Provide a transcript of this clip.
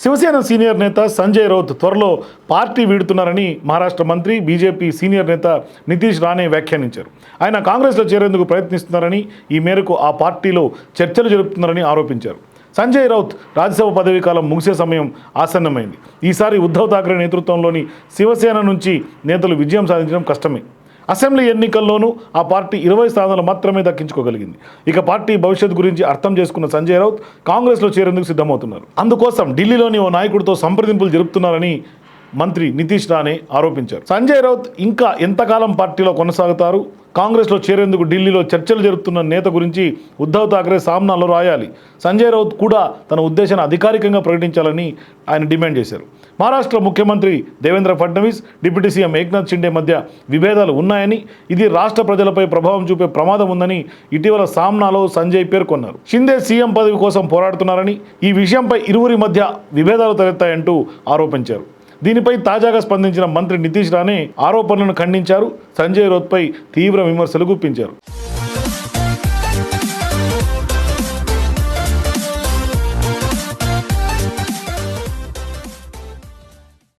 Shiv Sena senior నేత సంజయ్ రౌత్ త్వరలో party వీడుతున్నారని Maharashtra మంత్రి బీజేపీ సీనియర్ నేత నితీష్ రాణే వ్యాఖ్యానించారు. ఆయన కాంగ్రెస్లో చేరేందుకు ప్రయత్నిస్తున్నారని, ఈ మేరకు ఆ పార్టీలో చర్చలు జరుపుతున్నారని ఆరోపించారు. సంజయ్ రౌత్ రాజ్యసభ పదవీకాలం ముగిసే సమయం ఆసన్నమైంది. ఈసారి ఉద్ధవ్ ఠాక్రే నేతృత్వంలోని శివసేన నుంచి నేతలు విజయం సాధించడం కష్టమే. అసెంబ్లీ ఎన్నికల్లోనూ ఆ పార్టీ 20 స్థానాలు మాత్రమే దక్కించుకోగలిగింది. ఇక పార్టీ భవిష్యత్తు గురించి అర్థం చేసుకున్న సంజయ్ రౌత్ కాంగ్రెస్లో చేరేందుకు సిద్ధమవుతున్నారు. అందుకోసం ఢిల్లీలోని ఓ నాయకుడితో సంప్రదింపులు జరుపుతున్నారని మంత్రి నితీష్ రాణే ఆరోపించారు. సంజయ్ రౌత్ ఇంకా ఎంతకాలం పార్టీలో కొనసాగుతారు, కాంగ్రెస్లో చేరేందుకు ఢిల్లీలో చర్చలు జరుపుతున్న నేత గురించి ఉద్ధవ్ ఠాక్రే సామ్నాలో రాయాలి. సంజయ్ రౌత్ కూడా తన ఉద్దేశాన్ని అధికారికంగా ప్రకటించాలని ఆయన డిమాండ్ చేశారు. మహారాష్ట్ర ముఖ్యమంత్రి దేవేంద్ర ఫడ్నవీస్, డిప్యూటీ సీఎం ఏక్నాథ్ షిండే మధ్య విభేదాలు ఉన్నాయని, ఇది రాష్ట్ర ప్రజలపై ప్రభావం చూపే ప్రమాదం ఉందని ఇటీవల సామ్నాలో సంజయ్ పేర్కొన్నారు. షిండే సీఎం పదవి కోసం పోరాడుతున్నారని, ఈ విషయంపై ఇరువురి మధ్య విభేదాలు తలెత్తాయంటూ ఆరోపించారు. దీనిపై తాజాగా స్పందించిన మంత్రి నితీష్ రాణే ఆరోపణలను ఖండించారు. సంజయ్ రౌత్పై తీవ్ర విమర్శలు గుప్పించారు.